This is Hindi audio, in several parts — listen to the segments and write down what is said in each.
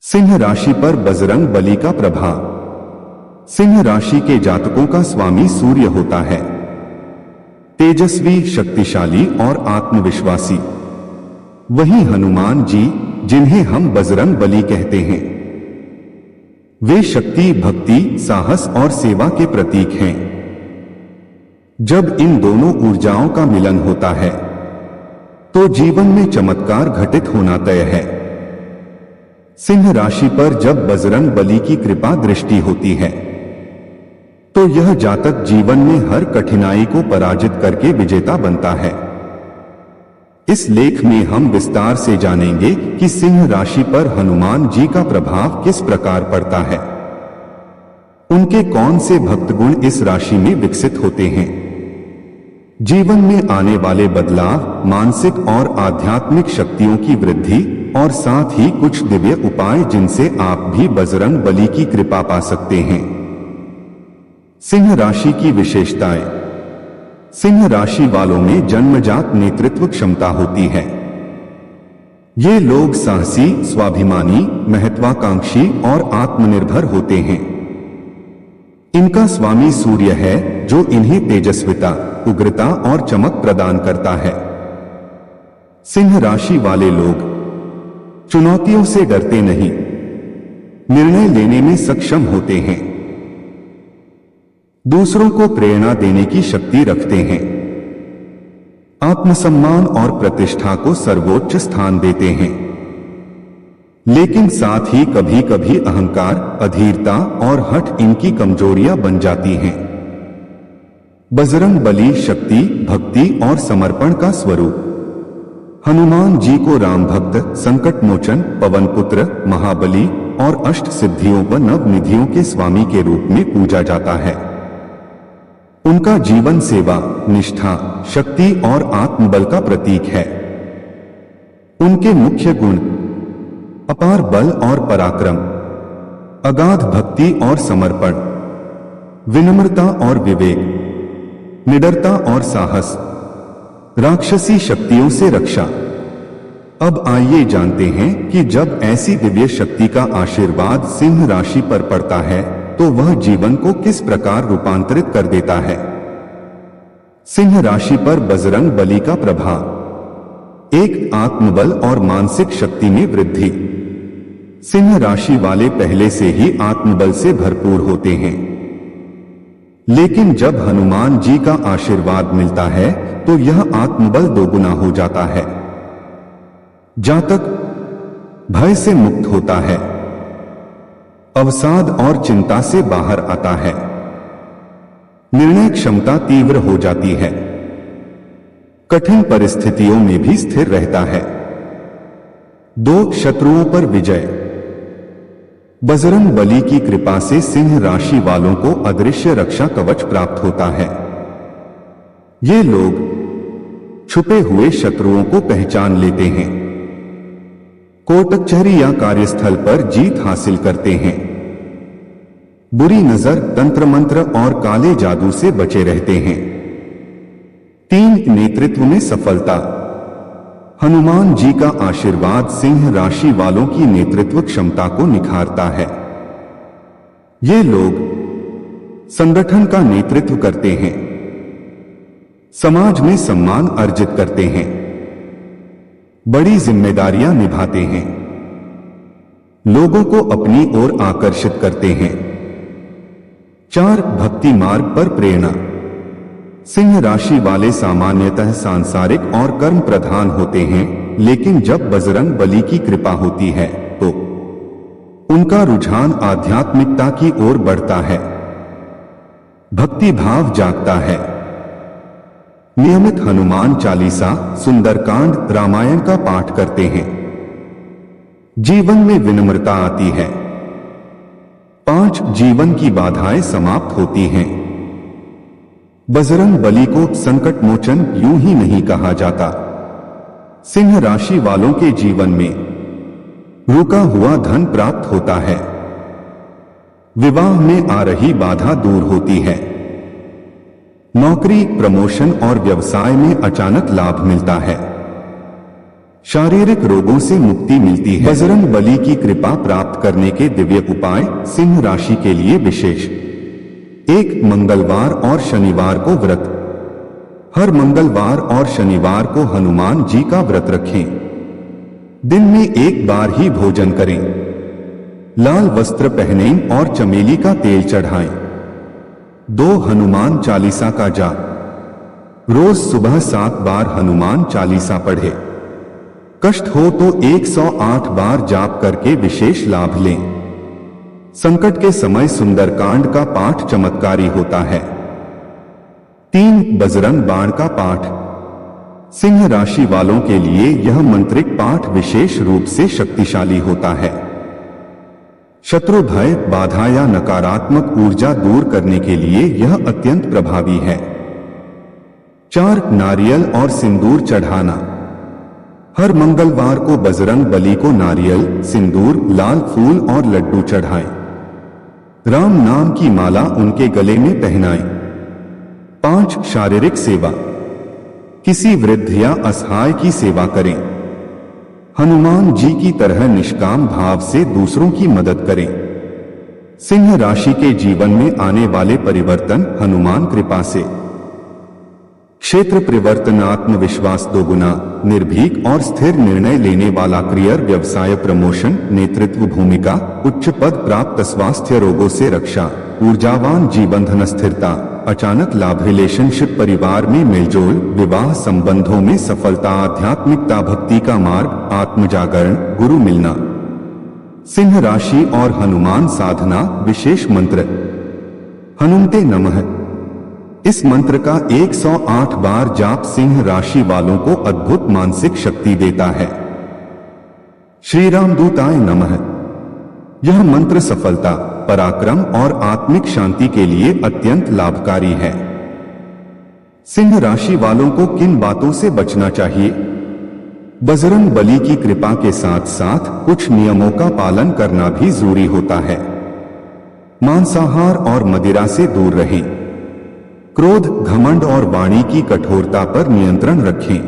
सिंह राशि पर बजरंग बली का प्रभाव। सिंह राशि के जातकों का स्वामी सूर्य होता है, तेजस्वी, शक्तिशाली और आत्मविश्वासी। वहीं हनुमान जी, जिन्हें हम बजरंग बली कहते हैं, वे शक्ति, भक्ति, साहस और सेवा के प्रतीक हैं। जब इन दोनों ऊर्जाओं का मिलन होता है तो जीवन में चमत्कार घटित होना तय है। सिंह राशि पर जब बजरंग बली की कृपा दृष्टि होती है तो यह जातक जीवन में हर कठिनाई को पराजित करके विजेता बनता है। इस लेख में हम विस्तार से जानेंगे कि सिंह राशि पर हनुमान जी का प्रभाव किस प्रकार पड़ता है, उनके कौन से भक्त गुण इस राशि में विकसित होते हैं, जीवन में आने वाले बदलाव, मानसिक और आध्यात्मिक शक्तियों की वृद्धि और साथ ही कुछ दिव्य उपाय जिनसे आप भी बजरंग बली की कृपा पा सकते हैं। सिंह राशि की विशेषताएं। सिंह राशि वालों में जन्मजात नेतृत्व क्षमता होती है। ये लोग साहसी, स्वाभिमानी, महत्वाकांक्षी और आत्मनिर्भर होते हैं। इनका स्वामी सूर्य है, जो इन्हें तेजस्विता, उग्रता और चमक प्रदान करता है। सिंह राशि वाले लोग चुनौतियों से डरते नहीं, निर्णय लेने में सक्षम होते हैं, दूसरों को प्रेरणा देने की शक्ति रखते हैं, आत्मसम्मान और प्रतिष्ठा को सर्वोच्च स्थान देते हैं। लेकिन साथ ही कभी कभी अहंकार, अधीरता और हठ इनकी कमजोरियां बन जाती हैं। बजरंग बली शक्ति, भक्ति और समर्पण का स्वरूप। हनुमान जी को राम भक्त, संकट मोचन, पवन पुत्र, महाबली और अष्ट सिद्धियों व नव निधियों के स्वामी के रूप में पूजा जाता है। उनका जीवन सेवा, निष्ठा, शक्ति और आत्मबल का प्रतीक है। उनके मुख्य गुण: अपार बल और पराक्रम, अगाध भक्ति और समर्पण, विनम्रता और विवेक, निडरता और साहस, राक्षसी शक्तियों से रक्षा। अब आइए जानते हैं कि जब ऐसी दिव्य शक्ति का आशीर्वाद सिंह राशि पर पड़ता है तो वह जीवन को किस प्रकार रूपांतरित कर देता है। सिंह राशि पर बजरंग बली का प्रभाव। एक, आत्मबल और मानसिक शक्ति में वृद्धि। सिंह राशि वाले पहले से ही आत्मबल से भरपूर होते हैं, लेकिन जब हनुमान जी का आशीर्वाद मिलता है तो यह आत्मबल दोगुना हो जाता है। जातक भय से मुक्त होता है, अवसाद और चिंता से बाहर आता है, निर्णय क्षमता तीव्र हो जाती है, कठिन परिस्थितियों में भी स्थिर रहता है। 2, शत्रुओं पर विजय। बजरंग बली की कृपा से सिंह राशि वालों को अदृश्य रक्षा कवच प्राप्त होता है। ये लोग छुपे हुए शत्रुओं को पहचान लेते हैं, कोर्ट कचहरी या कार्यस्थल पर जीत हासिल करते हैं, बुरी नजर, तंत्र मंत्र और काले जादू से बचे रहते हैं। 3, नेतृत्व में सफलता। हनुमान जी का आशीर्वाद सिंह राशि वालों की नेतृत्व क्षमता को निखारता है। ये लोग संगठन का नेतृत्व करते हैं, समाज में सम्मान अर्जित करते हैं, बड़ी जिम्मेदारियां निभाते हैं, लोगों को अपनी ओर आकर्षित करते हैं। 4, भक्ति मार्ग पर प्रेरणा। सिंह राशि वाले सामान्यतः सांसारिक और कर्म प्रधान होते हैं, लेकिन जब बजरंग बली की कृपा होती है तो उनका रुझान आध्यात्मिकता की ओर बढ़ता है, भक्ति भाव जागता है। नियमित हनुमान चालीसा, सुंदरकांड, रामायण का पाठ करते हैं, जीवन में विनम्रता आती है। 5, जीवन की बाधाएं समाप्त होती हैं। बजरंग बली को संकट मोचन यूं ही नहीं कहा जाता। सिंह राशि वालों के जीवन में रुका हुआ धन प्राप्त होता है, विवाह में आ रही बाधा दूर होती है, नौकरी, प्रमोशन और व्यवसाय में अचानक लाभ मिलता है, शारीरिक रोगों से मुक्ति मिलती है। बजरंग बली की कृपा प्राप्त करने के दिव्य उपाय सिंह राशि के लिए विशेष। 1. मंगलवार और शनिवार को व्रत। हर मंगलवार और शनिवार को हनुमान जी का व्रत रखें। दिन में एक बार ही भोजन करें। लाल वस्त्र पहनें और चमेली का तेल चढ़ाएं। 2. हनुमान चालीसा का जाप। रोज सुबह 7 बार हनुमान चालीसा पढ़े। कष्ट हो तो 108 बार जाप करके विशेष लाभ लें। संकट के समय सुंदरकांड का पाठ चमत्कारी होता है। 3. बजरंग बाण का पाठ। सिंह राशि वालों के लिए यह मंत्रिक पाठ विशेष रूप से शक्तिशाली होता है। शत्रु भय, बाधा या नकारात्मक ऊर्जा दूर करने के लिए यह अत्यंत प्रभावी है। 4. नारियल और सिंदूर चढ़ाना। हर मंगलवार को बजरंग बली को नारियल, सिंदूर, लाल फूल और लड्डू चढ़ाएं। राम नाम की माला उनके गले में पहनाएं। 5. शारीरिक सेवा। किसी वृद्ध या असहाय की सेवा करें। हनुमान जी की तरह निष्काम भाव से दूसरों की मदद करें। सिंह राशि के जीवन में आने वाले परिवर्तन हनुमान कृपा से। क्षेत्र परिवर्तन, आत्मविश्वास दोगुना, निर्भीक और स्थिर निर्णय लेने वाला करियर, व्यवसाय प्रमोशन, नेतृत्व भूमिका, उच्च पद प्राप्त, स्वास्थ्य, रोगों से रक्षा, ऊर्जावान जीवन, धन स्थिरता, अचानक लाभ, रिलेशनशिप, परिवार में मेलजोल, विवाह संबंधों में सफलता, आध्यात्मिकता, भक्ति का मार्ग, आत्मजागरण, गुरु मिलना। सिंह राशि और हनुमान साधना विशेष मंत्र। हनुमते नमः। इस मंत्र का 108 बार जाप सिंह राशि वालों को अद्भुत मानसिक शक्ति देता है। श्री राम दूताय नमः। यह मंत्र सफलता, पराक्रम और आत्मिक शांति के लिए अत्यंत लाभकारी है। सिंह राशि वालों को किन बातों से बचना चाहिए? बजरंग बली की कृपा के साथ साथ कुछ नियमों का पालन करना भी जरूरी होता है। मांसाहार और मदिरा से दूर रहें। क्रोध, घमंड और वाणी की कठोरता पर नियंत्रण रखें।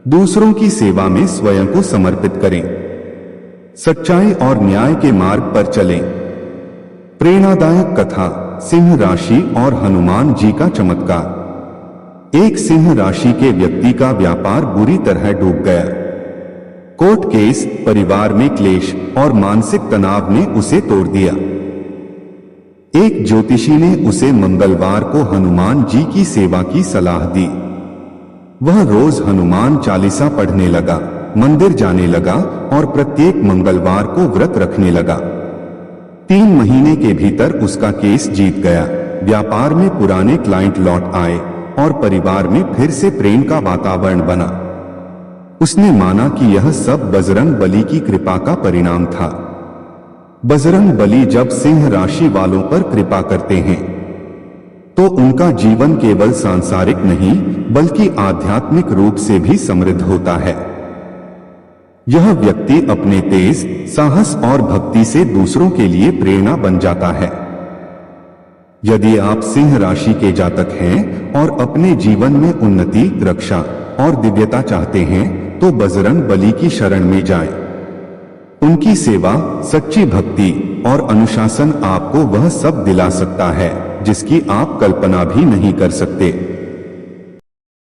दूसरों की सेवा में स्वयं को समर्पित करें। सच्चाई और न्याय के मार्ग पर चलें। प्रेरणादायक कथा, सिंह राशि और हनुमान जी का चमत्कार। एक सिंह राशि के व्यक्ति का व्यापार बुरी तरह डूब गया। कोर्ट केस, परिवार में क्लेश और मानसिक तनाव ने उसे तोड़ दिया। एक ज्योतिषी ने उसे मंगलवार को हनुमान जी की सेवा की सलाह दी। वह रोज हनुमान चालीसा पढ़ने लगा, मंदिर जाने लगा और प्रत्येक मंगलवार को व्रत रखने लगा। 3 महीने के भीतर उसका केस जीत गया। व्यापार में पुराने क्लाइंट लौट आए और परिवार में फिर से प्रेम का वातावरण बना। उसने माना कि यह सब बजरंग बली की कृपा का परिणाम था। बजरंग बली जब सिंह राशि वालों पर कृपा करते हैं तो उनका जीवन केवल सांसारिक नहीं बल्कि आध्यात्मिक रूप से भी समृद्ध होता है। यह व्यक्ति अपने तेज, साहस और भक्ति से दूसरों के लिए प्रेरणा बन जाता है। यदि आप सिंह राशि के जातक हैं और अपने जीवन में उन्नति, रक्षा और दिव्यता चाहते हैं तो बजरंग बली की शरण में जाएं। उनकी सेवा, सच्ची भक्ति और अनुशासन आपको वह सब दिला सकता है जिसकी आप कल्पना भी नहीं कर सकते।